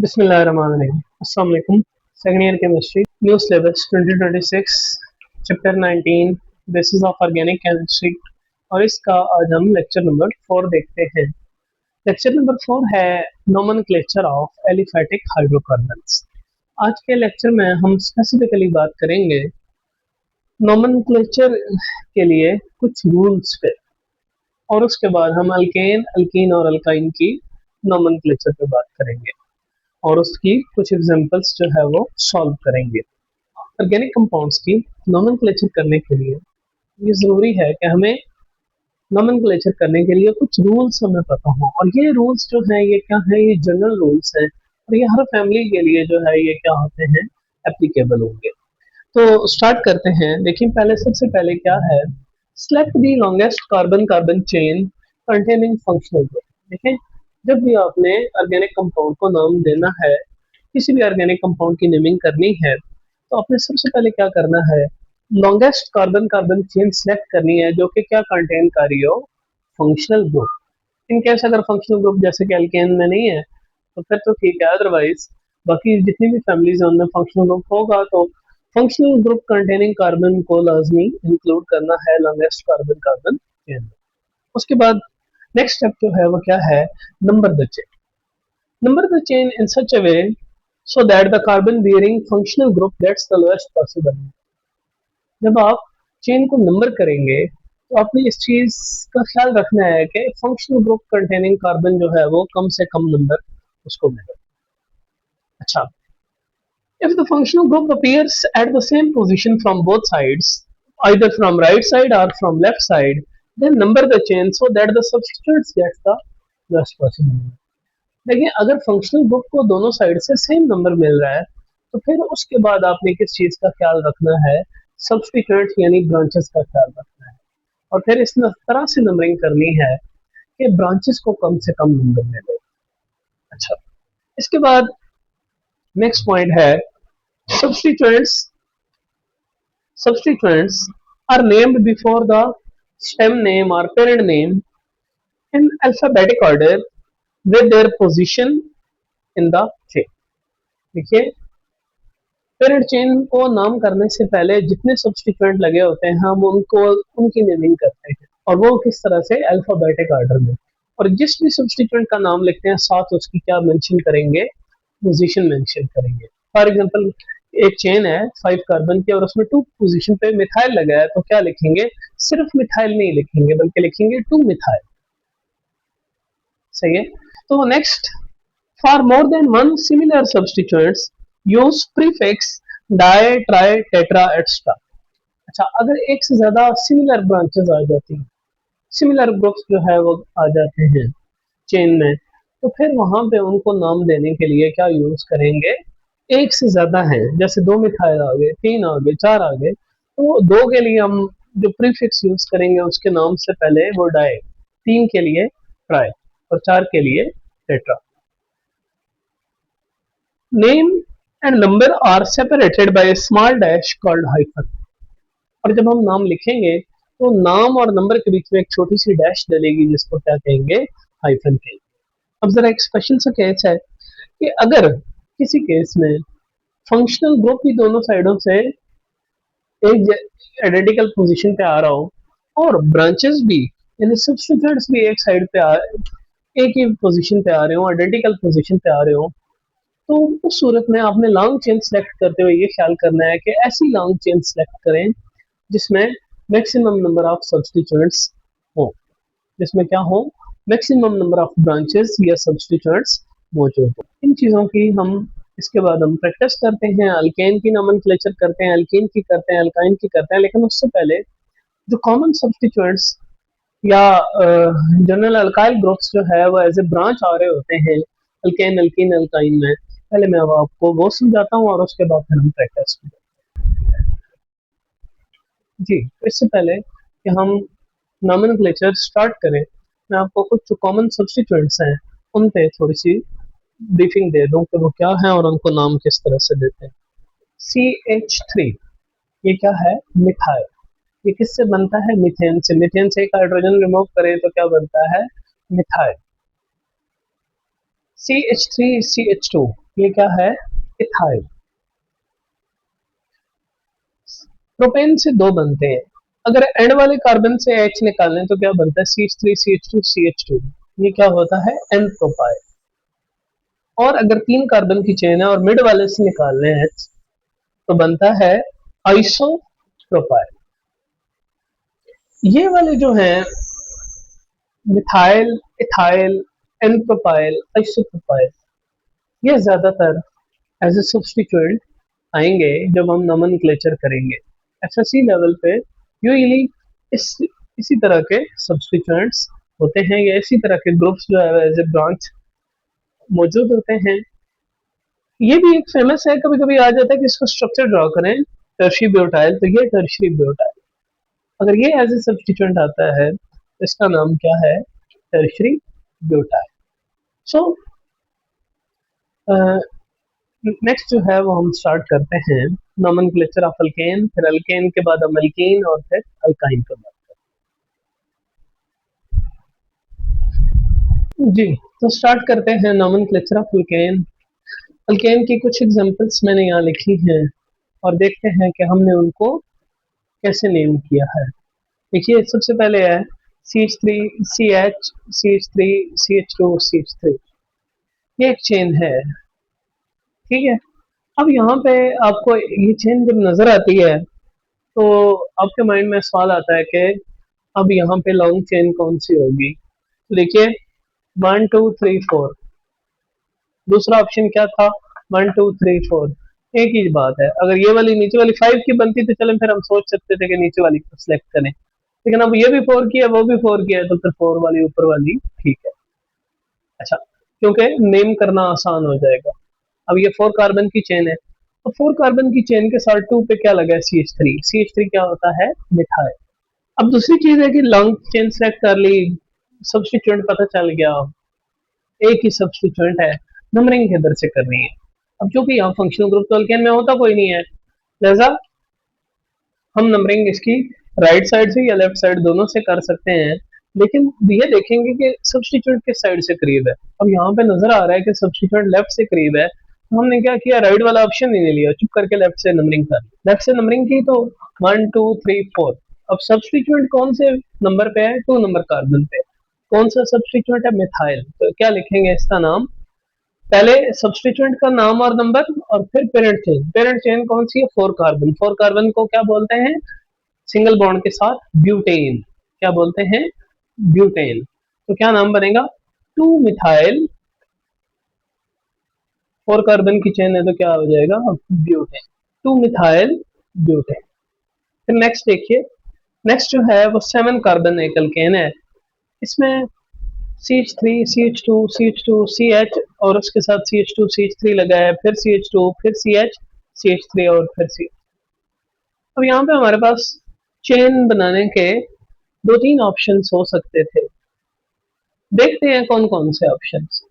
बिस्मिल्लाहिर्रहमानिर्रहीम। अस्सलाम वालेकुम। Second year chemistry new syllabus 2026 chapter 19 basis of organic chemistry और इसका आज हम लेक्चर नंबर 4 देखते हैं। लेक्चर नंबर 4 है नोमेनक्लेचर ऑफ एलिफैटिक हाइड्रोकार्बन्स। आज के लेक्चर में हम स्पेसिफिकली बात करेंगे नोमेनक्लेचर के लिए कुछ रूल्स पे, और उसके बाद हम अल्केन, अल्कीन और अल्काइन की नोमेनक्लेचर पे बात करेंगे और उसकी कुछ एग्जांपल्स जो है वो सॉल्व करेंगे। ऑर्गेनिक कंपाउंड्स की नोमेनक्लेचर करने के लिए ये ज़रूरी है कि हमें नोमेनक्लेचर करने के लिए कुछ रूल्स हमें पता हो, और ये रूल्स जो हैं ये क्या है, ये जनरल रूल्स हैं और ये हर फैमिली के लिए जो है ये क्या होते हैं, एप्लीकेबल होंगे। तो स्टार्ट करते हैं। देखिए पहले, सबसे पहले क्या है, select the longest carbon carbon chain containing functional group. देखें, जब भी आपने ऑर्गेनिक कंपाउंड को नाम देना है, किसी भी ऑर्गेनिक कंपाउंड की नेमिंग करनी है, तो आपने सबसे पहले क्या करना है, longest carbon carbon chain select करनी है जो कि क्या कंटेन कर रही हो, फंक्शनल ग्रुप। इन केस अगर फंक्शनल ग्रुप जैसे कि एल्केन में नहीं है तो फिर तो ठीक है, अदरवाइज बाकी जितनी भी फैमिलीज हैं उनमें फंक्शनल ग्रुप होगा तो फंक्शनल ग्रुप कंटेनिंग कार्बन को लाजमी इंक्लूड करना है लॉन्गेस्ट कार्बन कार्बन चेन। उसके बाद नेक्स्ट स्टेप जो है वो क्या है, number the chain. Number the chain in such a way so that the carbon bearing functional group gets the lowest possible। जब आप चेन को नंबर करेंगे तो आपने इस चीज का ख्याल रखना है कि फंक्शनल ग्रुप कंटेनिंग कार्बन जो है वो कम से कम नंबर उसको मिले। अच्छा, if the functional group appears at the same position from both sides, either from right side or from left side, then number the chain so that the substituents gets the lowest possible number। देखिए, अगर functional group को दोनों side से same number मिल रहा है तो फिर उसके बाद आपने किस चीज का ख्याल रखना है, सब्स्टिट्यूएंट्स यानी ब्रांचेस का ख्याल रखना है, और फिर इस तरह से नंबरिंग करनी है कि ब्रांचेस को कम से कम नंबर मिले। अच्छा, इसके बाद नेक्स्ट पॉइंट है, substituents substituents are named before the stem name or parent name in alphabetic order with their position in the chain। देखिए, पेरेंट चेन को नाम करने से पहले जितने सब्स्टिट्यूएंट लगे होते हैं हम उनको उनकी नेमिंग करते हैं, और वो किस तरह से, अल्फाबेटिक ऑर्डर में। और जिस भी सब्स्टिट्यूएंट का नाम लिखते हैं साथ उसकी क्या मेंशन करेंगे, पोजीशन मेंशन करेंगे। फॉर एग्जांपल, एक चेन है 5 कार्बन की और उसमें 2 पोजीशन पे मिथाइल लगा है, तो क्या लिखेंगे, सिर्फ मिथाइल नहीं लिखेंगे बल्कि लिखेंगे 2 मिथाइल। सही है। तो next, for more than one similar substituents use prefix di tri tetra etcetera. अच्छा, अगर एक से ज्यादा सिमिलर ब्रांचेस आ जाती हैं, सिमिलर ग्रुप्स जो है वो आ जाते हैं चेन में, तो फिर वहां पे उनको नाम देने के लिए क्या यूज करेंगे, एक से ज्यादा है, जैसे 2 मिथाइल आ गए, 3 आ गए, 4 आ गए, तो 2 के लिए हम जो प्रीफिक्स यूज करेंगे उसके नाम से पहले वो डाई, 3 के लिए ट्राई और 4 के लिए tetra. Name and number are separated by small dash called hyphen. और जब हम नाम लिखेंगे तो नाम और नंबर के बीच में एक छोटी सी डैश डलेगी जिसको क्या कहेंगे, हाइफन कहेंगे। अब जरा एक स्पेशल सा केस है कि अगर किसी केस में फंक्शनल ग्रुप ही दोनों साइडों से एक आइडेंटिकल पोजीशन पे आ रहा हो और ब्रांचेस भी यानी सब्स्टिट्यूएंट्स भी एक साइड पे एक ही पोजीशन पे आ रहे हो, आइडेंटिकल पोजीशन पे आ रहे हो, तो उस सूरत में आपने लॉन्ग चेन सेलेक्ट करते हुए ये ख्याल करना है कि ऐसी लॉन्ग चेन सेलेक्ट करें जिसमें मैक्सिमम नंबर ऑफ सब्स्टिट्यूएंट्स हो, जिसमें क्या हो, मैक्सिमम नंबर ऑफ ब्रांचेस या सब्स्टिट्यूएंट्स मौजूद हो। इन चीज़ों की हम इसके बाद हम प्रैक्टिस करते हैं, अल्केन की नोमेनक्लेचर करते हैं, अल्कीन की करते हैं, अल्काइन की करते हैं, लेकिन उससे पहले जो कॉमन सब्स्टिट्यूएंट्स या जनरल अल्काइल ग्रुप्स जो है वो एज ए ब्रांच आ रहे होते हैं अल्केन, अल्कीन, अल्काइन में, पहले मैं अब आपको वो समझाता हूँ और उसके बाद फिर हम प्रैक्टिस करें। जी, इससे पहले कि हम नोमेनक्लेचर स्टार्ट करें, मैं आपको कुछ जो कॉमन सब्स्टिट्यूएंट्स हैं उन पे थोड़ी सी ब्रीफिंग दे दूं कि वो क्या है और उनको नाम किस तरह से देते हैं। CH3 ये क्या है, मिथाइल। ये किससे बनता है, मीथेन से। मीथेन से एक हाइड्रोजन रिमूव करें तो क्या बनता है, मिथाइल। CH3CH2 ये क्या है, इथाइल। प्रोपेन से दो बनते हैं, अगर एंड वाले कार्बन से H निकालें तो क्या बनता है, CH3 CH2 CH2, ये क्या होता है, एन प्रोपाइल। और अगर तीन कार्बन की चेन है और मिड वाले से निकाल लें H तो बनता है आइसो प्रोपाइल। ये वाले जो हैं methyl, ethyl, n propyl, isopropyl, ये ज्यादातर एज ए सब्स्टिट्यूएंट आएंगे जब हम नोमेनक्लेचर करेंगे एसएससी लेवल पे। यूजुअली इस इसी तरह के सब्स्टिट्यूएंट्स होते हैं या इसी तरह के ग्रुप्स जो है एज ए ब्रांच मौजूद होते हैं। ये भी एक फेमस है, कभी कभी आ जाता है कि इसका स्ट्रक्चर ड्रॉ करें टर्शरी ब्यूटाइल, तो ये टर्शरी ब्यूटाइल, अगर ये एज ए सब्स्टिट्यूएंट आता है तो इसका नाम क्या है, टर्शरी ब्यूटाइल। सो नेक्स्ट जो है वो हम स्टार्ट करते हैं नोमेनक्लेचर ऑफ अल्केन, फिर अल्केन के बाद हम अल्कीन और फिर अल्काइन पर बात करें। जी, तो स्टार्ट करते हैं नोमेनक्लेचर ऑफ अल्केन। अल्केन की कुछ एग्जांपल्स मैंने यहाँ लिखी हैं और देखते हैं कि हमने उनको कैसे नेम किया है। देखिए सबसे पहले है CH3 CH, CH3 CH2 CH3, ये एक चेन है, ठीक है। अब यहाँ पे आपको ये चेन जब नजर आती है तो आपके माइंड में सवाल आता है कि अब यहाँ पे लॉन्ग चेन कौन सी होगी। तो देखिए 1 2 3 4, दूसरा ऑप्शन क्या था, 1 2 3 4, एक ही बात है। अगर ये वाली नीचे वाली 5 की बनती तो चलें फिर हम सोच सकते थे कि नीचे वाली को सिलेक्ट करें, लेकिन अब ये भी 4 की है वो भी 4 की है तो फिर 4 वाली ऊपर वाली ठीक है। अच्छा, क्योंकि नेम करना आसान हो जाएगा। अब ये 4 कार्बन की चेन है, तो 4 कार्बन की चेन के साथ 2 पे क्या लगा है, CH3, CH3 क्या होता है, मिथाइल। अब दूसरी चीज है कि लॉन्ग चेन सेलेक्ट कर ली, सब्स्टिट्यूएंट पता चल गया, एक ही सब्स्टिट्यूएंट है, नंबरिंग किधर से करनी है। अब क्योंकि यहाँ फंक्शनल ग्रुप तो अल्केन में होता कोई नहीं है, लिहाजा हम नंबरिंग इसकी राइट साइड से या लेफ्ट साइड दोनों से कर सकते हैं, लेकिन ये देखेंगे कि सब्स्टिट्यूएंट किस साइड से करीब है। अब यहाँ पे नजर आ रहा है कि सब्स्टिट्यूएंट लेफ्ट से करीब है, तो हमने क्या किया, राइट वाला ऑप्शन ही नहीं लिया, चुप करके लेफ्ट से नंबरिंग कर, लेफ्ट से नंबरिंग की तो 1 2 3 4। अब सब्स्टिट्यूएंट कौन से नंबर पे है, 2 नंबर कार्बन पे, कौन सा सब्स्टिट्यूएंट है, मिथाइल, तो क्या लिखेंगे इसका नाम, पहले सब्स्टिट्यूएंट का नाम और नंबर और फिर पेरेंट चेन। पेरेंट चेन कौन सी है, 4 कार्बन, 4 कार्बन को क्या बोलते हैं, सिंगल बॉन्ड के साथ ब्यूटेन, क्या बोलते हैं, ब्यूटेन। तो क्या नाम बनेगा, 2 मिथाइल, 4 कार्बन की चेन है तो क्या हो जाएगा, ब्यूटेन, 2 मिथाइल ब्यूटेन। फिर नेक्स्ट देखिए, नेक्स्ट जो है वो 7 कार्बन एक अल्केन है, इसमें CH3 CH2 CH2 CH और उसके साथ CH2 CH3 लगा है, फिर CH2 फिर CH CH3 और फिर CH। अब यहाँ पे हमारे पास चेन बनाने के 2 3 ऑप्शंस हो सकते थे, देखते हैं कौन कौन से ऑप्शंस।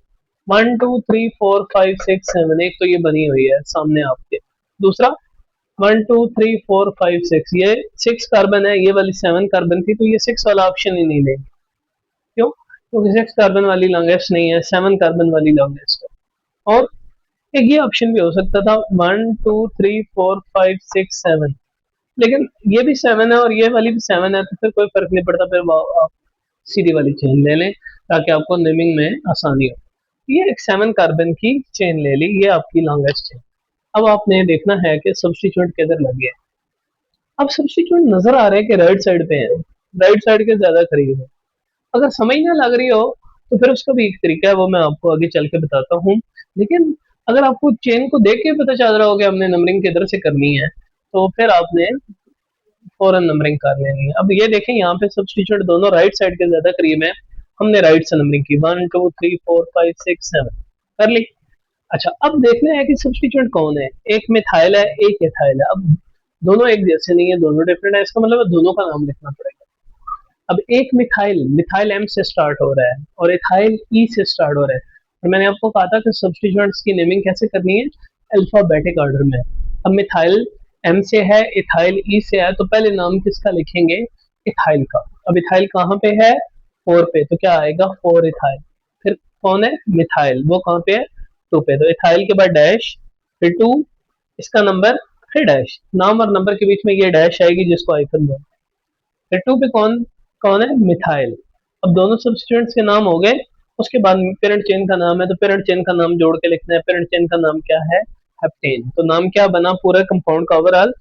1 2 3 4 5 6 7, एक तो ये बनी हुई है सामने आपके, दूसरा 1 2 3 4 5 6, ये 6 कार्बन है, ये वाली 7 कार्बन थी, तो ये 6 वाला ऑप्शन ही नहीं लेंगे, क्यों, क्योंकि 6 कार्बन वाली लॉन्गेस्ट नहीं है, 7 कार्बन वाली लॉन्गेस्ट है। और एक ये ऑप्शन भी हो सकता था 1 2 3 4 5 6 7, लेकिन ये भी 7 है और ये वाली भी 7 है, तो फिर कोई फर्क नहीं पड़ता, फिर आप सीधी वाली चेन ले लें ताकि आपको नेमिंग में आसानी हो। ये एक 7 कार्बन की चेन ले ली, ये आपकी लॉन्गेस्ट चेन। अब आपने देखना है कि सब्स्टिट्यूएंट किधर लगे हैं। अब सब्स्टिट्यूएंट नजर आ रहे हैं कि राइट साइड पे है, राइट साइड के ज्यादा करीब है। अगर समझ ना लग रही हो तो फिर उसका भी एक तरीका है, वो मैं आपको आगे चल के बताता हूँ। लेकिन अगर आपको चेन को देख के पता चल रहा हो कि हमने नंबरिंग किधर से करनी है तो फिर आपने फौरन नंबरिंग कर लेनी है। अब ये देखें यहाँ पे सब्स्टिट्यूट दोनों राइट साइड के ज्यादा करीब है, हमने राइट से नंबरिंग की 1 2 3 4 5 6 7 कर ली। अच्छा, अब देखना है कि सब्स्टिट्यूट कौन है, एक मिथाइल है एक एथाइल है। अब दोनों एक जैसे नहीं है, दोनों डिफरेंट है, इसका मतलब दोनों का नाम लिखना पड़ेगा। अब एक मिथाइल, मिथाइल एम से स्टार्ट हो रहा है और इथाइल ई से स्टार्ट हो रहा है, और मैंने आपको कहा था कि सब्स्टिट्यूएंट्स की नेमिंग कैसे करनी है, अल्फाबेटिक ऑर्डर में। अब मिथाइल एम से है, इथाइल ई से है, तो पहले नाम किसका लिखेंगे, इथाइल का। अब इथाइल कहाँ पे है, 4 पे, तो क्या आएगा 4 इथाइल। फिर कौन है, मिथाइल, वो कहाँ पे है टू पे, तो इथाइल के बाद डैश, फिर टू, इसका नंबर, फिर डैश, नाम और नंबर के बीच में ये डैश आएगी जिसको आइकन बोलते हैं। फिर टू पे कौन कौन है, मिथाइल। अब दोनों सब्स्टिट्यूएंट्स के नाम हो गए। उसके बाद पेरेंट चेन का नाम है, तो पेरेंट चेन का नाम जोड़ के लिखना है। पेरेंट चेन का नाम क्या है, हेप्टेन। तो नाम क्या बना पूरे कंपाउंड का ओवरऑल,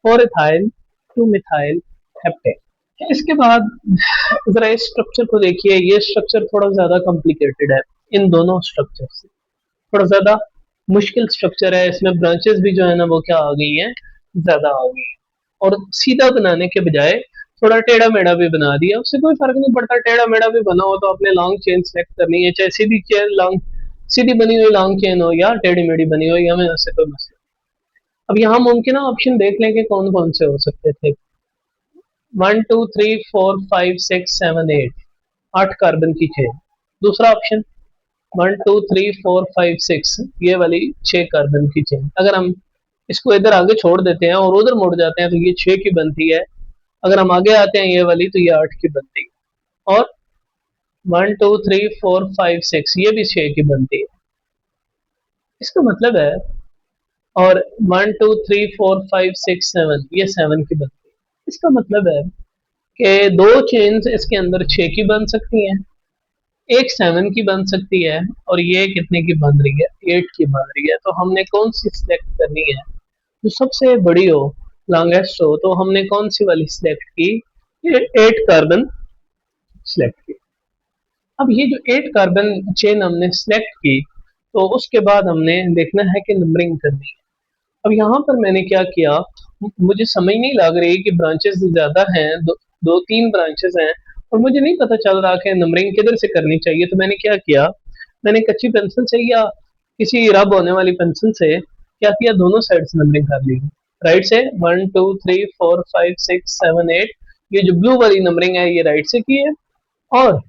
4 इथाइल 2 मिथाइल हेप्टेन। इसके बाद जरा इस स्ट्रक्चर को देखिए, ये स्ट्रक्चर थोड़ा ज्यादा कॉम्प्लिकेटेड है इन दोनों स्ट्रक्चर से, थोड़ा ज्यादा मुश्किल स्ट्रक्चर है। इसमें ब्रांचेस भी जो है ना वो क्या आ गई हैं, ज्यादा आ गई हैं। और सीधा बनाने के बजाय थोड़ा टेढ़ा मेढ़ा भी बना दिया, उससे कोई फर्क नहीं पड़ता। टेढ़ा मेढ़ा भी बना हो तो आपने लॉन्ग चेन सेलेक्ट करनी है, चाहे सीधी चेन लॉन्ग, सीधी बनी हुई लॉन्ग चेन हो या टेढ़ी मेढ़ी बनी हो, या में उससे कोई मसला। अब यहाँ मुमकिन ऑप्शन देख लें कि कौन कौन से हो सकते थे। 1 2 3 4 5 6 7 8, 8 कार्बन की चेन। दूसरा ऑप्शन 1 2 3 4 5 6, ये वाली 6 कार्बन की चेन। अगर हम इसको इधर आगे छोड़ देते हैं और उधर मुड़ जाते हैं तो ये 6 की बनती है। अगर हम आगे आते हैं ये वाली तो ये 8 की बनती है। और 1 2 3 4 5 6, ये भी 6 की बनती है। इसका मतलब है, और 1 2 3 4 5 6 7, ये 7 की बनती है। इसका मतलब है कि दो चेन्स इसके अंदर 6 की बन सकती हैं, एक 7 की बन सकती है, और ये कितने की बन रही है, 8 की बन रही है। तो हमने कौन सी सिलेक्ट करनी है, जो सबसे बड़ी हो, लॉन्गेस्ट हो। तो हमने कौन सी वाली सिलेक्ट की, ये 8 कार्बन सिलेक्ट की। अब ये जो 8 कार्बन चेन हमने सिलेक्ट की, तो उसके बाद हमने देखना है कि नंबरिंग करनी है। अब यहाँ पर मैंने क्या किया, मुझे समझ नहीं लग रही कि ब्रांचेस ज्यादा हैं, दो तीन ब्रांचेस हैं, और मुझे नहीं पता चल रहा कि नंबरिंग किधर से करनी चाहिए। तो मैंने क्या किया, मैंने कच्ची पेंसिल से या किसी रब होने वाली पेंसिल से क्या किया, दोनों साइड से नंबरिंग कर ली। राइट से 1 2 3 4 5 6 7 8, ये जो ब्लू वाली नंबरिंग है ये राइट से की है, और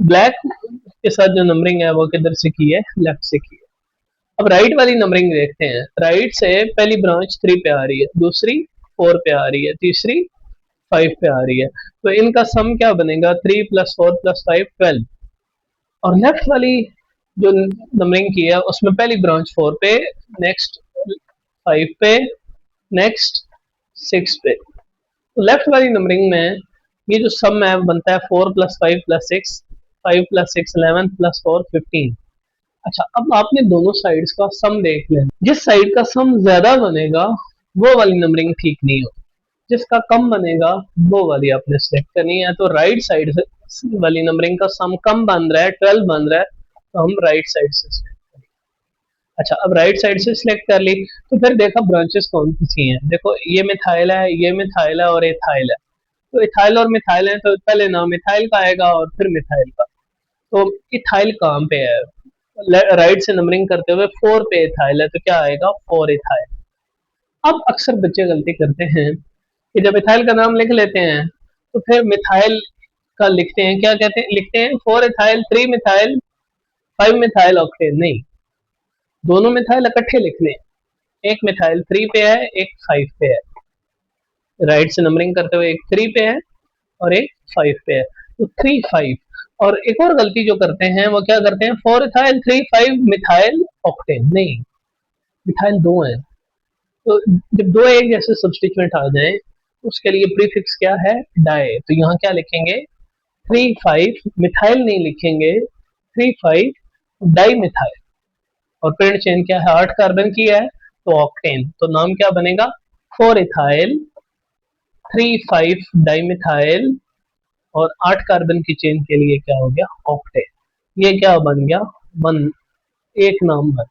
ब्लैक के साथ जो नंबरिंग है वो किधर से की है, लेफ्ट से की है। अब राइट वाली नंबरिंग देखते हैं। राइट से पहली ब्रांच 3 पे आ रही है, दूसरी 4 पे आ रही है, तीसरी 5 पे आ रही है। तो इनका सम क्या बनेगा, 3 + 4 + 5 12। और लेफ्ट वाली जो नंबरिंग की है उसमें पहली ब्रांच 4 पे, नेक्स्ट 5 पे, नेक्स्ट 6 पे। तो लेफ्ट वाली नंबरिंग में ये जो सम है बनता है 4 + 5 + 6, 5 + 6 11 + 4 15। अच्छा, अब आपने दोनों साइड्स का सम देख लेना। जिस साइड का सम ज्यादा बनेगा वो वाली नंबरिंग ठीक नहीं हो, जिसका कम बनेगा वो वाली आपने सेलेक्ट करनी है। तो राइट साइड वाली नंबरिंग का सम कम बन रहा है, 12 बन रहा है, तो हम राइट साइड से select करेंगे। अच्छा, अब राइट साइड से सिलेक्ट कर ली, तो फिर देखा ब्रांचेस कौन सी हैं। देखो ये मिथाइल है, ये मिथाइल है, और इथाइल है। तो इथाइल और मिथाइल है, तो पहले नाम मिथाइल का आएगा और फिर मिथाइल का। तो इथाइल कहाँ पे है, राइट से नंबरिंग करते हुए 4 पे इथाइल है, तो क्या आएगा, 4 इथाइल। अब अक्सर बच्चे गलती करते हैं कि जब इथाइल का नाम लिख लेते हैं तो फिर मिथाइल का लिखते हैं, क्या कहते हैं, लिखते हैं 4 इथाइल 3 मिथाइल 5 मिथाइल ऑक्टेन। नहीं, दोनों मिथाइल इकट्ठे लिखने हैं। एक मिथाइल 3 पे है, एक 5 पे है। राइट से नंबरिंग करते हुए एक 3 पे है और एक 5 पे है, तो 3 5। और एक और गलती जो करते हैं वो क्या करते हैं, 4 इथाइल 3 5 मिथाइल ऑक्टेन। नहीं, मिथाइल दो है। तो जब दो एक जैसे सब्स्टिट्यूएंट आ जाए उसके लिए प्रीफिक्स क्या है, डाई। तो यहाँ क्या लिखेंगे, 3 5 मिथाइल नहीं लिखेंगे, 3 5 डाई मिथाइल। और पेड़ चेन क्या है, 8 कार्बन की है, तो ऑक्टेन। तो नाम क्या बनेगा, 4 इथाइल 3 5 डाई मिथाइल, और 8 कार्बन की चेन के लिए क्या हो गया, ऑक्टेन। ये क्या बन गया, वन, एक नाम बन।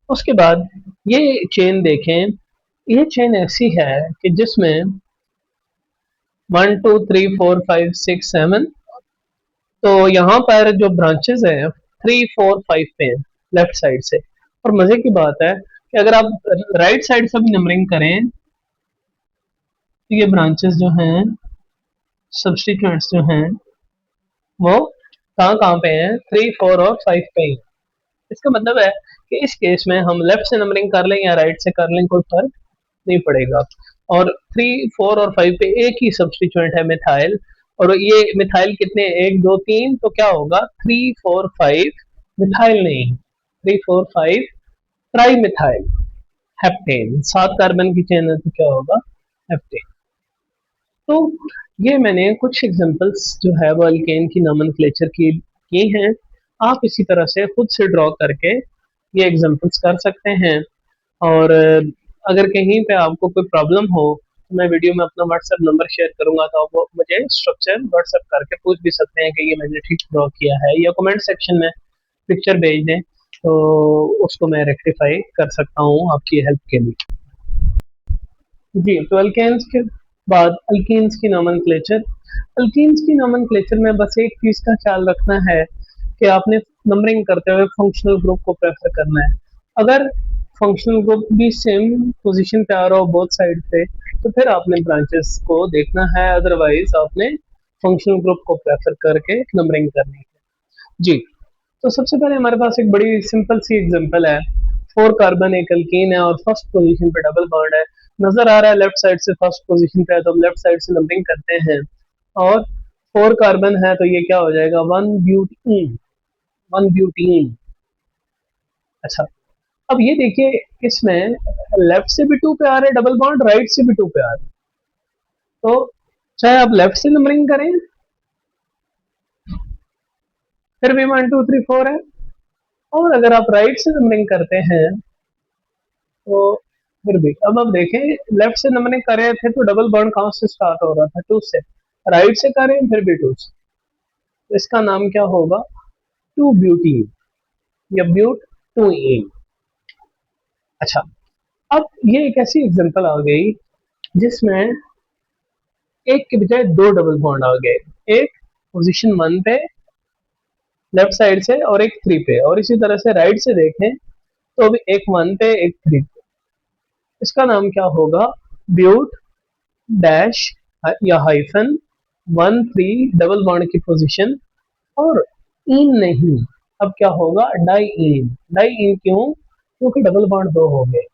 उसके बाद ये चेन देखें, ये चेन ऐसी है कि जिसमें 1 2 3 4 5 6 7, तो यहाँ पर जो ब्रांचेस हैं 3 4 5 पे हैं लेफ्ट साइड से। और मजे की बात है कि अगर आप राइट साइड से भी नंबरिंग करें तो ये ब्रांचेस जो हैं, सब्स्टिट्यूएंट्स जो हैं, वो कहाँ कहाँ पे हैं, 3 4 और 5 पे हैं। इसका मतलब है कि इस केस में हम लेफ्ट से नंबरिंग कर लें या राइट से कर लें, कोई फर्क नहीं पड़ेगा। और 3 4 और 5 पे एक ही सब्स्टिट्यूएंट है मिथाइल, और ये मिथाइल कितने, 1 2 3, तो क्या होगा 3 4 5 मिथाइल नहीं, 3 4 5 ट्राई मिथाइल हेप्टेन, 7 कार्बन की चेन है तो क्या होगा, हेप्टेन। तो ये मैंने कुछ एग्जांपल्स जो है वो अल्केन की नोमेनक्लेचर की हैं। आप इसी तरह से खुद से ड्रॉ करके ये एग्जांपल्स कर सकते हैं। और अगर कहीं पे आपको कोई प्रॉब्लम हो तो मैं वीडियो में अपना व्हाट्सएप नंबर शेयर करूंगा, तो आप वो मुझे स्ट्रक्चर व्हाट्सएप करके पूछ भी सकते हैं कि ये मैंने ठीक ड्रॉ किया है, या कमेंट सेक्शन में पिक्चर भेज दें तो उसको मैं रेक्टिफाई कर सकता हूँ आपकी हेल्प के लिए। जी, तो अल्केन्स के बाद अल्कीन्स की नोमेनक्लेचर। अल्कीन्स की नोमेनक्लेचर में बस एक चीज का ख्याल रखना है कि आपने नंबरिंग करते हुए फंक्शनल ग्रुप को प्रेफर करना है। अगर फंक्शनल ग्रुप भी सेम पोजीशन पे आ रहा हो बोथ साइड पे, तो फिर आपने ब्रांचेस को देखना है, अदरवाइज आपने फंक्शनल ग्रुप को प्रेफर करके नंबरिंग करनी है। जी, तो सबसे पहले हमारे पास एक बड़ी सिंपल सी एग्जांपल है। 4 कार्बन एक अल्कीन है और फर्स्ट पोजीशन पे डबल बॉन्ड है। नजर आ रहा है लेफ्ट साइड से फर्स्ट पोजीशन पे है, तो हम लेफ्ट साइड से नंबरिंग करते हैं। और 4 कार्बन है तो ये क्या हो जाएगा, 1 ब्यूटीन, 1 ब्यूटीन। अच्छा, अब ये देखिए इसमें लेफ्ट से भी 2 पे आ रहे डबल बॉन्ड, राइट से भी 2 पे आ रहे, तो चाहे आप लेफ्ट से नंबरिंग करें फिर भी 1 2 3 4 है, और अगर आप राइट से नंबरिंग करते हैं तो फिर भी। अब आप देखें, लेफ्ट से नंबरिंग कर रहे थे तो डबल बॉन्ड कहाँ से स्टार्ट हो रहा था, 2 से। राइट से करें फिर भी 2 से, तो इसका नाम क्या होगा, 2 ब्यूटीन या ब्यूट 2 इन। अच्छा, अब ये एक ऐसी एग्जांपल आ गई जिसमें एक के बजाय 2 डबल बॉन्ड आ गए, एक पोजीशन 1 पे लेफ्ट साइड से और एक 3 पे, और इसी तरह से राइट से देखें तो अभी एक 1 पे एक 3 पे। इसका नाम क्या होगा, ब्यूट डैश या हाइफन 1 3 डबल बॉन्ड की पोजीशन, और इन नहीं। अब क्या होगा, डाई इन। डाई इन क्यों, क्योंकि डबल बॉन्ड 2 हो गए।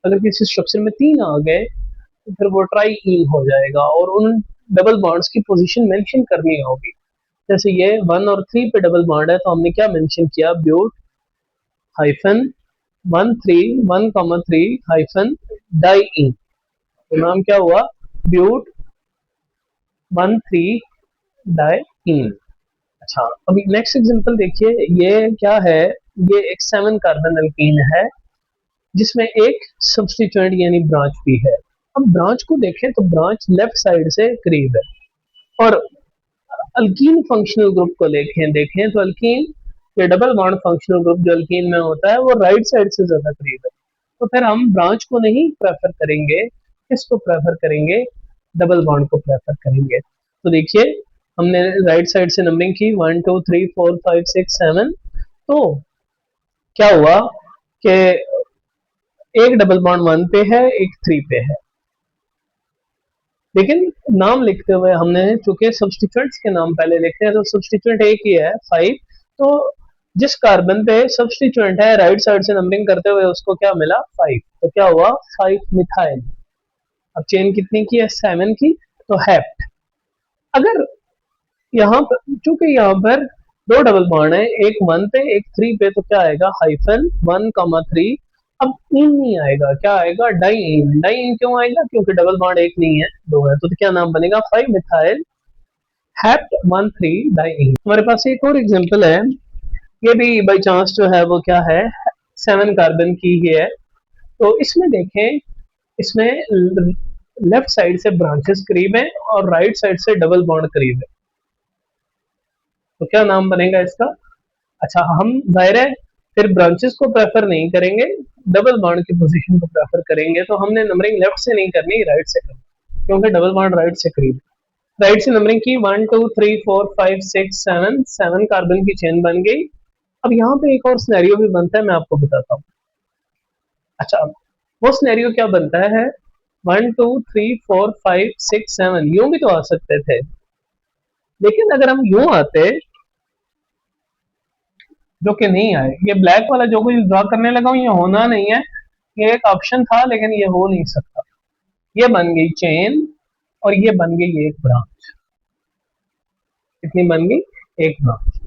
अगर किसी स्ट्रक्चर में 3 आ गए तो फिर वो ट्राई इन हो जाएगा, और उन डबल बॉन्ड्स की पोजीशन मेंशन करनी होगी। जैसे ये 1 और 3 पे डबल बॉन्ड है तो हमने क्या मेंशन किया, ब्यूट हाइफन 1 3 1 3 हाइफन डाई इन, तो नाम क्या हुआ, ब्यूट 1 3 डाई इन। अच्छा, अभी नेक्स्ट एग्जांपल देखिए, ये क्या है, ये एक 7 कार्बन अल्कीन है जिसमें एक सब्स्टिट्यूएंट यानी ब्रांच भी है। अब ब्रांच को देखें तो ब्रांच लेफ्ट साइड से करीब है, और अल्कीन फंक्शनल ग्रुप को देखें तो अल्कीन ये डबल बॉन्ड फंक्शनल ग्रुप जो अल्कीन में होता है वो राइट साइड से ज्यादा करीब है। तो फिर हम ब्रांच को नहीं प्रेफर करेंगे, किसको प्रेफर करेंगे, डबल बॉन्ड को प्रेफर करेंगे। तो देखिए, हमने राइट साइड से नंबरिंग की 1 2 3 4 5 6 7, तो क्या हुआ कि एक डबल बॉन्ड 1 पे है एक 3 पे है, लेकिन नाम लिखते हुए हमने चूंकि सब्स्टिट्यूएंट्स के नाम पहले लिखते हैं तो सब्स्टिट्यूएंट एक ही है 5, तो जिस कार्बन पे सब्स्टिट्यूएंट है राइट साइड से नंबरिंग करते हुए उसको क्या मिला, 5, तो क्या हुआ 5 मिथाइल। अब चेन कितनी की है, 7 की, तो हेप्ट। अगर यहाँ पर चूंकि यहाँ पर 2 डबल बॉन्ड है, एक 1 पे एक 3 पे, तो क्या आएगा, हाइफन 1 3। अब इन नहीं आएगा, क्या आएगा, डाई इन। डाई इन क्यों आएगा, क्योंकि डबल बॉन्ड एक नहीं है 2 है, तो क्या नाम बनेगा, 5 मिथाइल हैप्ट 1 3 डाई इन। हमारे पास एक और एग्जांपल है, ये भी बाई चांस जो है वो क्या है, 7 कार्बन की ही है। तो इसमें देखें, इसमें लेफ्ट साइड से ब्रांचेस करीब है और राइट साइड से डबल बॉन्ड करीब है, तो क्या नाम बनेगा इसका। अच्छा, हम जाहिर है फिर ब्रांचेस को प्रेफर नहीं करेंगे, डबल बॉन्ड की पोजीशन को प्रेफर करेंगे। तो हमने नंबरिंग लेफ्ट से नहीं करनी, राइट से करनी, क्योंकि डबल बॉन्ड राइट से करीब है। राइट से नंबरिंग की 1 2 3 4 5 6 7, 7 कार्बन की चेन बन गई। अब यहाँ पे एक और सिनेरियो भी बनता है, मैं आपको बताता हूँ। अच्छा, वो सिनेरियो क्या बनता है, 1 2 3 4 5 6 7 यूं भी तो आ सकते थे, लेकिन अगर हम यूं आते, जो कि नहीं आए, ये ब्लैक वाला जो कुछ ड्रॉ करने लगा हूं ये होना नहीं है, ये एक ऑप्शन था लेकिन ये हो नहीं सकता। ये बन गई चेन और ये बन गई एक ब्रांच। कितनी बन गई, एक ब्रांच,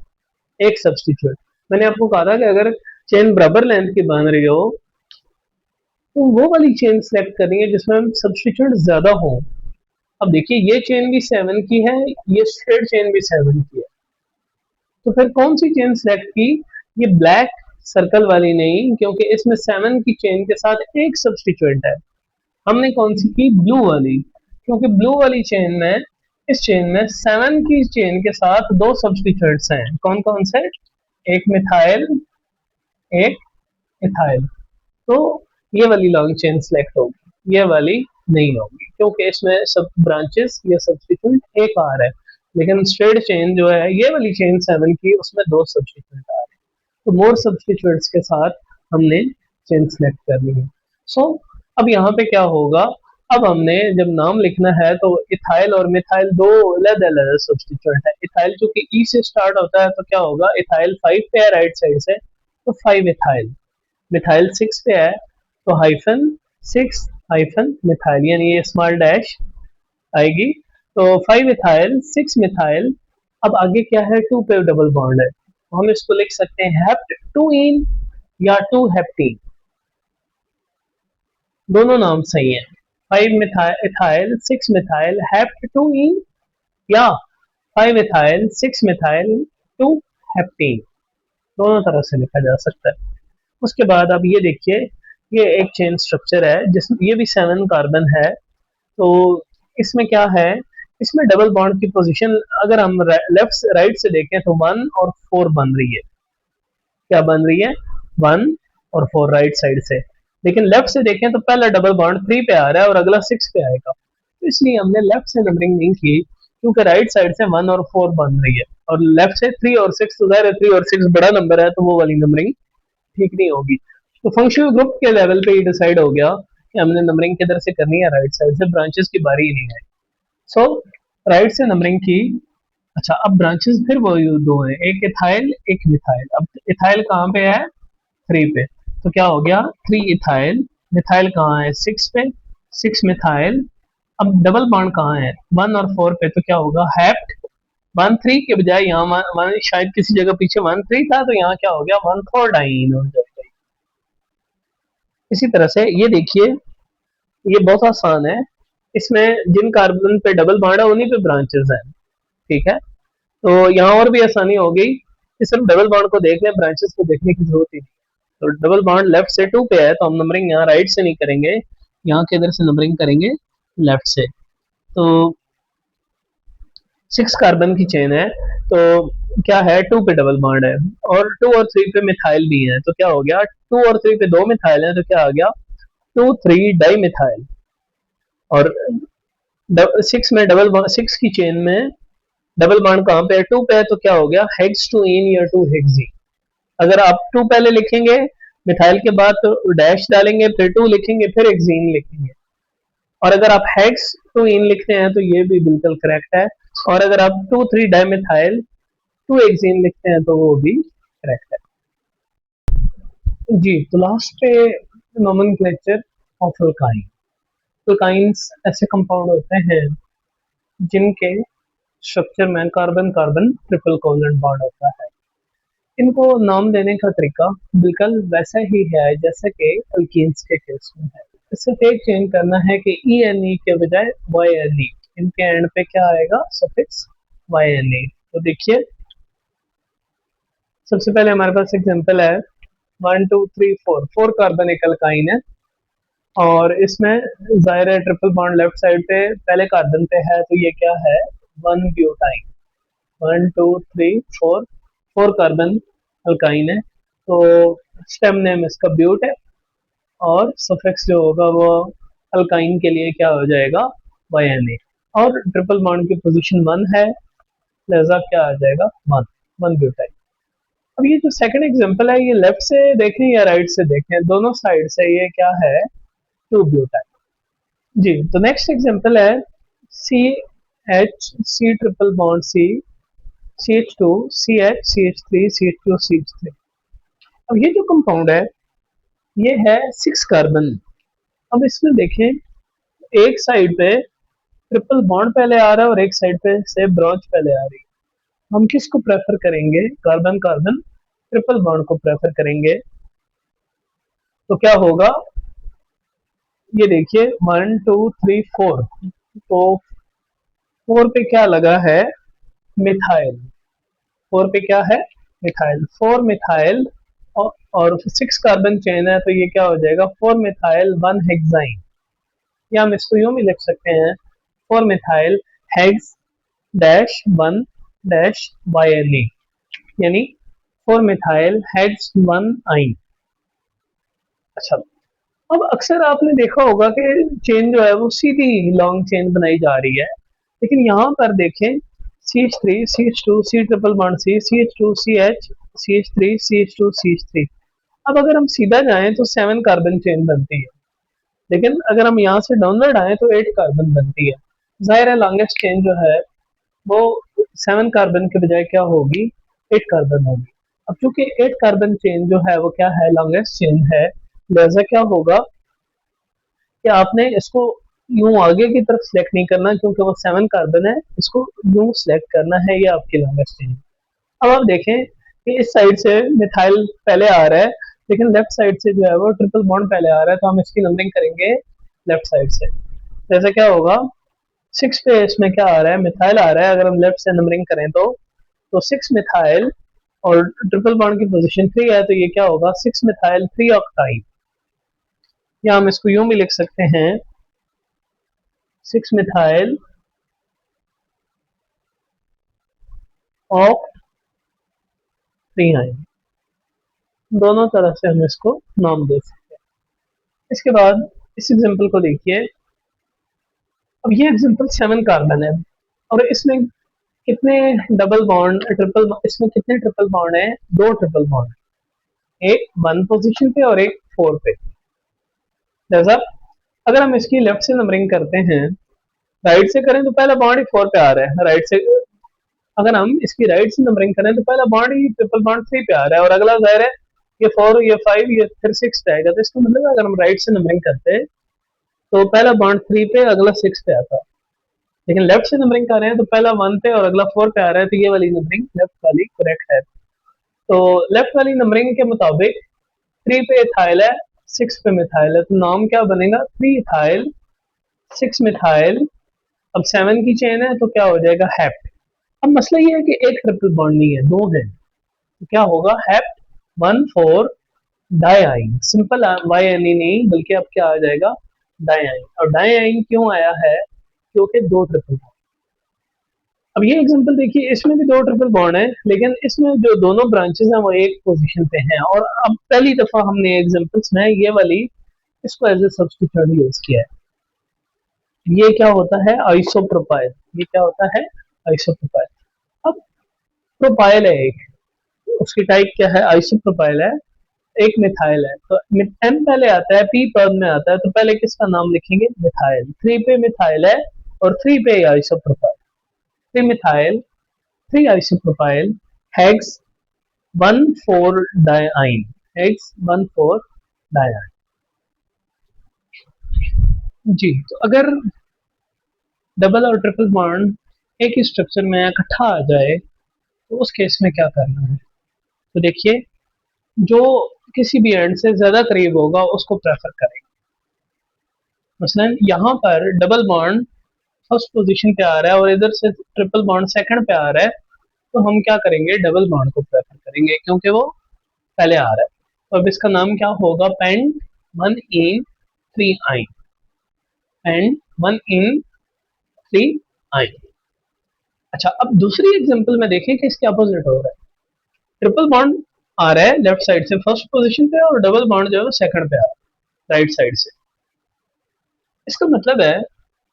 एक सब्स्टिट्यूट। मैंने आपको कहा था कि अगर चेन बराबर लेंथ की बन रही हो तो वो वाली चेन सेलेक्ट करनी है जिसमें सब्स्टिट्यूट ज्यादा हो। अब देखिए ये चेन भी 7 की है, ये स्ट्रेट चेन भी 7 की है, तो फिर कौन सी चेन सेलेक्ट की? ये ब्लैक सर्कल वाली नहीं, क्योंकि इसमें 7 की चेन के साथ एक सब्स्टिट्यूएंट है। हमने कौन सी की? ब्लू वाली, क्योंकि ब्लू वाली चेन में, इस चेन में 7 की चेन के साथ दो सब्स्टिट्यूएंट्स हैं। कौन कौन से? एक मिथाइल, एक इथाइल। तो ये वाली लॉन्ग चेन सेलेक्ट होगी, ये वाली नहीं होगी, क्योंकि इसमें सब ब्रांचेस या सब्स्टिट्यूट एक आ रहा है, लेकिन स्ट्रेट चेन जो है ये वाली चेन 7 की, उसमें दो सब्स्टिट्यूट आ रहे हैं। तो मोर सब्स्टिट्यूट्स के साथ हमने चेन सेलेक्ट करनी है। सो अब यहाँ पे क्या होगा? अब हमने जब नाम लिखना है तो इथाइल और मिथाइल दो अलग अलग सब्स्टिट्यूट है। इथाइल जो कि ई से स्टार्ट होता है तो क्या होगा? इथाइल 5 पे है राइट साइड से, तो 5 इथाइल। मिथाइल 6 पे है तो हाइफन 6 हाइफन मिथाइल, यानी ये स्मॉल डैश आएगी। तो 5 इथाइल 6 मिथाइल। अब आगे क्या है? 2 पे डबल बॉन्ड है, तो हम इसको लिख सकते हैं हेप्ट 2 इन या 2 हेप्टीन, दोनों नाम सही है। 5 मिथाइल इथाइल 6 मिथाइल हेप्ट 2 इन, या 5 इथाइल 6 मिथाइल 2 हेप्टीन, दोनों तरह से लिखा जा सकता है। उसके बाद अब ये देखिए, ये एक चेन स्ट्रक्चर है जिसमें ये भी 7 कार्बन है। तो इसमें क्या है? इसमें डबल बॉन्ड की पोजीशन अगर हम लेफ्ट राइट से देखें तो 1 और 4 बन रही है। क्या बन रही है? 1 और 4 राइट साइड से। लेकिन लेफ्ट से देखें तो पहला डबल बॉन्ड 3 पे आ रहा है और अगला 6 पे आएगा, तो इसलिए हमने लेफ्ट से नंबरिंग नहीं की, क्योंकि राइट साइड से 1 और 4 बन रही है और लेफ्ट से 3 और 6, तो 3 और 6 बड़ा नंबर है, तो वो वाली नंबरिंग ठीक नहीं होगी। तो फंक्शनल ग्रुप के लेवल पे ये डिसाइड हो गया कि हमने नंबरिंग किधर से करनी है, राइट साइड से, ब्रांचेस की बारी ही नहीं है। सो राइट से नंबरिंग की। अच्छा, अब ब्रांचेस फिर वो दो हैं, एक इथाइल एक मिथाइल। अब इथाइल कहाँ पे है? 3 पे, तो क्या हो गया? 3 इथाइल। मिथाइल कहाँ है? 6 पे, 6 मिथाइल। अब डबल बॉन्ड कहाँ है? 1 और 4 पे, तो क्या होगा? हैप्ट 1 3 के बजाय यहाँ शायद किसी जगह पीछे 1 3 था, तो यहाँ क्या हो गया? 1 4 डाइन हो जाएगा। इसी तरह से ये देखिए, ये बहुत आसान है। इसमें जिन कार्बन पे डबल बॉन्ड है उन्हीं पे ब्रांचेस हैं, ठीक है। तो यहाँ और भी आसानी हो गई कि सिर्फ डबल बॉन्ड को देख लें, ब्रांचेस को देखने की जरूरत ही नहीं। तो डबल बॉन्ड लेफ्ट से 2 पे है तो हम नंबरिंग यहाँ राइट से नहीं करेंगे, यहाँ के इधर से नंबरिंग करेंगे लेफ्ट से। तो 6 कार्बन की चेन है, तो क्या है? 2 पे डबल बॉन्ड है और 2 और 3 पे मिथाइल भी है, तो क्या हो गया? 2 और 3 पे दो मिथाइल है, तो क्या आ गया? 2 3 डाई मिथाइल। और 6 में डबल 6 की चेन में डबल बॉन्ड कहाँ पे है? 2 पे है, तो क्या हो गया? हेक्स 2 इन या 2 हेक्सी। अगर आप 2 पहले लिखेंगे मिथाइल के बाद तो डैश डालेंगे, फिर 2 लिखेंगे, फिर हेक्सीन लिखेंगे। और अगर आप हेक्स 2 इन लिखते हैं तो ये भी बिल्कुल करेक्ट है। और अगर आप 2 3 डाइमिथाइल 2 हेक्सीन लिखते हैं तो वो भी करेक्ट है जी। तो लास्ट पे नोमेनक्लेचर ऑफ अल्काइन। अल्काइंस ऐसे कंपाउंड होते हैं जिनके स्ट्रक्चर में carbon carbon triple covalent bond होता है। इनको नाम देने का तरीका बिल्कुल वैसा ही है जैसे कि अल्कीन्स के केस में है। सिर्फ एक चेंज करना है कि ई एन ई के बजाय वाई एन ई, इनके एंड पे क्या आएगा? Suffix Y N E. तो देखिए, सबसे पहले हमारे पास एग्जांपल है 1 2 3 4, 4 कार्बन एक अल्काइन है और इसमें जाहिर है ट्रिपल बॉन्ड लेफ्ट साइड पे पहले कार्बन पे है, तो ये क्या है? 1 ब्यूटाइन। 1 2 3 4, 4 कार्बन अल्काइन है, तो स्टेम नेम इसका ब्यूट है और सफिक्स जो होगा वो अल्काइन के लिए क्या हो जाएगा? Y N A. और ट्रिपल बॉन्ड की पोजीशन 1 है, लिहाजा क्या आ जाएगा? 1 1 ब्यूटाइन। अब ये जो सेकंड एग्जांपल है, ये लेफ्ट से देखें या राइट से देखें, दोनों साइड से ये क्या है? 2 ब्यूटाइन जी। तो नेक्स्ट एग्जांपल है C H C triple bond C C H two C H C H three C H two C H three. अब ये जो कंपाउंड है ये है 6 कार्बन। अब इसमें देखें, एक साइड पे ट्रिपल बॉन्ड पहले आ रहा है और एक साइड पे से ब्रॉन्च पहले आ रही है। हम किसको प्रेफर करेंगे? कार्बन कार्बन ट्रिपल बॉन्ड को प्रेफर करेंगे, तो क्या होगा, ये देखिए 1 2 3 4, तो 4 पे क्या लगा है, मिथाइल। 4 पे क्या है, मिथाइल, 4 मिथाइल, और 6 कार्बन चेन है, तो ये क्या हो जाएगा, 4 मिथाइल 1 हेक्साइन, या हम इसको यूं भी लिख सकते हैं, 4 methyl hex dash 1 dash YNE, यानी 4 मिथाइल हेक्स 1 आइन। अच्छा, अब अक्सर आपने देखा होगा कि चेन जो है वो सीधी लॉन्ग चेन बनाई जा रही है, लेकिन यहाँ पर देखें CH3 CH2 C triple bond C CH2 CH CH3 CH2 CH3। अब अगर हम सीधा जाएं तो 7 कार्बन चेन बनती है, लेकिन अगर हम यहाँ से डाउनवर्ड आए तो 8 कार्बन बनती है। जाहिर है लॉन्गेस्ट चेन जो है वो 7 कार्बन के बजाय क्या होगी, 8 कार्बन होगी। अब चूंकि 8 कार्बन चेन जो है वो क्या है, लॉन्गेस्ट चेन है, लिहाजा क्या होगा कि आपने इसको यूं आगे की तरफ सिलेक्ट नहीं करना, क्योंकि वो 7 कार्बन है, इसको यूं सिलेक्ट करना है, ये आपकी लॉन्गेस्ट चेन। अब आप देखें कि इस साइड से मिथाइल पहले आ रहा है, लेकिन लेफ्ट साइड से जो है वो ट्रिपल बॉन्ड पहले आ रहा है, तो हम इसकी नंबरिंग करेंगे लेफ्ट साइड से। जैसे क्या होगा, 6 पे इसमें क्या आ रहा है, मिथाइल आ रहा है, अगर हम लेफ्ट से नंबरिंग करें तो 6 मिथाइल, और ट्रिपल बॉन्ड की पोजीशन 3 है, तो ये क्या होगा, 6 मिथाइल 3 ऑक्टाइल, या हम इसको यूं भी लिख सकते हैं, 6 मिथाइल ऑक्ट 3 आइन। दोनों तरह से हम इसको नाम दे सकते हैं। इसके बाद इस एग्जांपल को देखिए, अब ये एग्जांपल 7 कार्बन है, और इसमें कितने डबल बॉन्ड, ट्रिपल, इसमें कितने ट्रिपल बॉन्ड है, 2 ट्रिपल बॉन्ड, एक 1 पोजीशन पे और एक 4 पे। जैसा अगर हम इसकी लेफ्ट से नंबरिंग करते हैं, राइट से करें तो पहला बॉन्ड ही 4 पे आ रहा है, राइट से अगर हम इसकी राइट से नंबरिंग करें तो पहला बॉन्ड ही ट्रिपल बॉन्ड 3 पे आ रहा है, और अगला जाहिर है ये 4 ये 5 ये फिर 6 पे आएगा, तो इसका मतलब है अगर हम राइट से नंबरिंग करते हैं तो पहला बॉन्ड 3 पे, अगला 6 पे आता है। लेकिन लेफ्ट से नंबरिंग कर रहे हैं तो पहला 1 पे और अगला 4 पे आ रहा है, तो ये वाली नंबरिंग लेफ्ट वाली करेक्ट है। तो लेफ्ट वाली नंबरिंग के मुताबिक 3 पे इथाइल है, 6 पे मिथाइल है, तो नाम क्या बनेगा, 3 इथाइल 6 मिथाइल। अब 7 की चेन है तो क्या हो जाएगा, हेप्ट। अब मसला ये है कि एक ट्रिपल बॉन्ड नहीं है, दो है, तो क्या होगा, हेप्ट 1,4 डाइआइन। सिंपल YNE नहीं, बल्कि अब क्या आ जाएगा, डाइआइन। और डाइआइन क्यों आया है, क्योंकि दो ट्रिपल बॉन्ड। अब ये एग्जांपल देखिए, इसमें भी दो ट्रिपल बॉन्ड है, लेकिन इसमें जो दोनों ब्रांचेस हैं वो एक पोजीशन पे हैं, और अब पहली दफा हमने एग्जांपल्स में ये वाली इसको एज ए सब्स्टिट्यूट यूज किया है। ये क्या होता है, आइसोप्रोपाइल। ये क्या होता है, आइसोप्रोपाइल। अब प्रोपाइल है एक, उसकी टाइप क्या है, आइसोप्रोपाइल है, एक मिथाइल है, तो एम पहले आता है, पी पद में आता है, तो पहले किसका नाम लिखेंगे, मिथाइल। 3 पे मिथाइल है और 3 पे isopropyl, 3 methyl 3 isopropyl hex 1,4 diyne, hex 1,4 diyne. जी, तो अगर डबल और ट्रिपल बॉन्ड एक ही स्ट्रक्चर में इकट्ठा आ जाए तो उस केस में क्या करना है, तो देखिए जो किसी भी एंड से ज्यादा करीब होगा उसको प्रेफर करेंगे। मसलन यहाँ पर डबल बॉन्ड फर्स्ट पोजीशन पे आ रहा है और इधर से ट्रिपल बॉन्ड सेकंड पे आ रहा है, तो हम क्या करेंगे, डबल बॉन्ड को प्रेफर करेंगे, क्योंकि वो पहले आ रहा है। तो अब इसका नाम क्या होगा, पेंट 1 इन 3 आइन, पेंट 1 इन 3 आइन। अच्छा, अब दूसरी एग्जांपल में देखें कि इसके अपोजिट हो रहा है, ट्रिपल बॉन्ड आ रहा है लेफ्ट साइड से फर्स्ट पोजीशन पे, और डबल बॉन्ड जो है सेकंड पे आ रहा है राइट साइड से। इसका मतलब है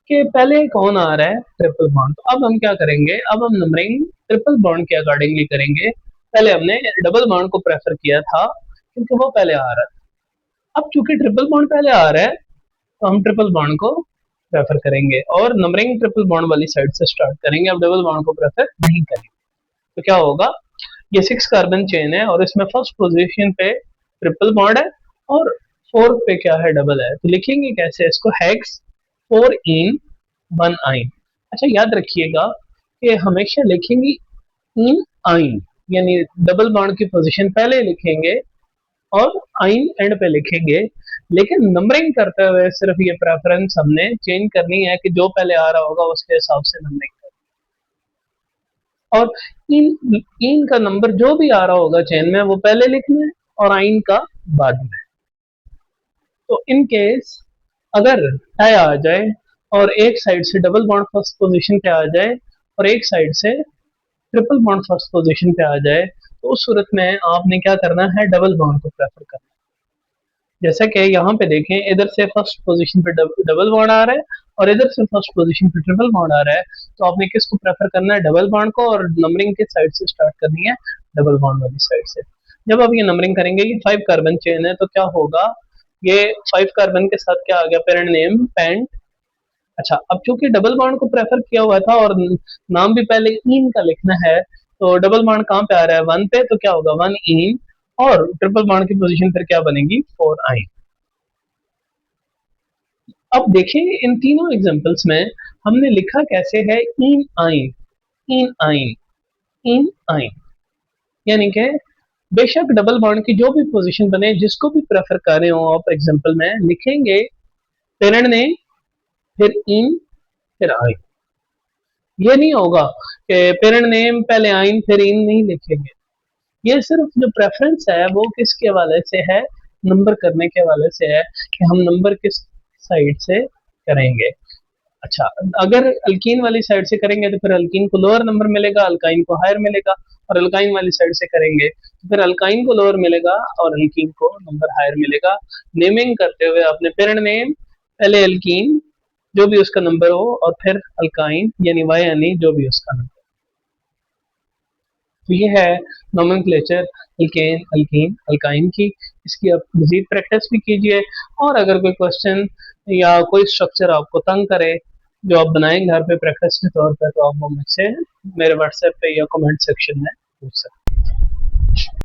कि पहले कौन आ रहा है, ट्रिपल बॉन्ड। तो अब हम क्या करेंगे, अब हम नंबरिंग ट्रिपल बॉन्ड के अकॉर्डिंगली करेंगे। पहले हमने डबल बॉन्ड को प्रेफर किया था क्योंकि वो पहले आ रहा था। अब चूंकि ट्रिपल बॉन्ड पहले आ रहा है तो हम ट्रिपल बॉन्ड को प्रेफर करेंगे और नंबरिंग ट्रिपल बॉन्ड वाली साइड से स्टार्ट करेंगे, अब डबल बॉन्ड को प्रेफर नहीं करेंगे। तो क्या होगा, ये 6 कार्बन चेन है और इसमें फर्स्ट पोजीशन पे ट्रिपल बॉन्ड है और 4 पे क्या है, डबल है, तो लिखेंगे कैसे इसको, हेक्स 4 इन 1 आइन। अच्छा, याद रखिएगा कि हमेशा लिखेंगे इन आइन, यानी डबल बॉन्ड की पोजीशन पहले लिखेंगे और आइन एंड पे लिखेंगे। लेकिन नंबरिंग करते हुए सिर्फ ये प्रेफरेंस हमने चेंज करनी है कि जो पहले आ रहा होगा उसके हिसाब से नंबरिंग करनी है। और इन इन का नंबर जो भी आ रहा होगा चेन में वो पहले लिखना है और आइन का बाद में। तो इन केस अगर टाई आ जाए और एक साइड से डबल बॉन्ड फर्स्ट पोजीशन पे आ जाए और एक साइड से ट्रिपल बॉन्ड फर्स्ट पोजीशन पे आ जाए, तो उस सूरत में आपने क्या करना है, डबल बॉन्ड को प्रेफर करना है। जैसा कि यहाँ पे देखें, इधर से फर्स्ट पोजीशन पे डबल बॉन्ड आ रहा है और इधर से फर्स्ट पोजीशन पे ट्रिपल बॉन्ड आ रहा है, तो आपने किसको प्रेफर करना है, डबल बॉन्ड को, और नंबरिंग के साइड से स्टार्ट करनी है डबल बॉन्ड वाली साइड से। जब आप ये नंबरिंग करेंगे, ये 5 कार्बन चेन है, तो क्या होगा, ये 5 कार्बन के साथ क्या आ गया, पेरेंट नेम पेंट। अच्छा, अब चूंकि डबल बॉन्ड को प्रेफर किया हुआ था और नाम भी पहले इन का लिखना है, तो डबल बॉन्ड कहाँ पे आ रहा है, वन पे, तो क्या होगा, वन इन, और ट्रिपल बॉन्ड की पोजीशन फिर क्या बनेगी, फोर आइन। अब देखिए इन तीनों एग्जांपल्स में हमने लिखा कैसे है, इन आइन, इन आइन, इन आइन, यानी कि बेशक डबल बॉन्ड की जो भी पोजीशन बने, जिसको भी प्रेफर कर रहे हो आप, एग्जांपल में लिखेंगे पेरेंट नेम फिर इन फिर आइन। ये नहीं होगा कि पेरेंट नेम पहले आइन फिर इन नहीं लिखेंगे। ये सिर्फ जो प्रेफरेंस है वो किसके हवाले से है, नंबर करने के हवाले से है कि हम नंबर किस साइड से करेंगे। अच्छा, अगर अल्कीन वाली साइड से करेंगे तो फिर अल्कीन को लोअर नंबर मिलेगा, अल्काइन को हायर मिलेगा, और अल्काइन वाली साइड से करेंगे तो फिर अल्काइन को लोअर मिलेगा और अल्कीन को नंबर हायर मिलेगा। नेमिंग करते हुए आपने पेरेंट नेम पहले अल्कीन जो भी उसका नंबर हो और फिर अल्काइन यानी वाई यानी जो भी उसका नंबर। तो ये है नोमेनक्लेचर अल्केन अल्कीन अल्काइन की। इसकी आप मजीद प्रैक्टिस भी कीजिए, और अगर कोई क्वेश्चन या कोई स्ट्रक्चर आपको तंग करे जो आप बनाएं घर पे प्रैक्टिस के तौर पर, तो आप वो मुझसे मेरे व्हाट्सएप पे या कमेंट सेक्शन में पूछ सकते हैं।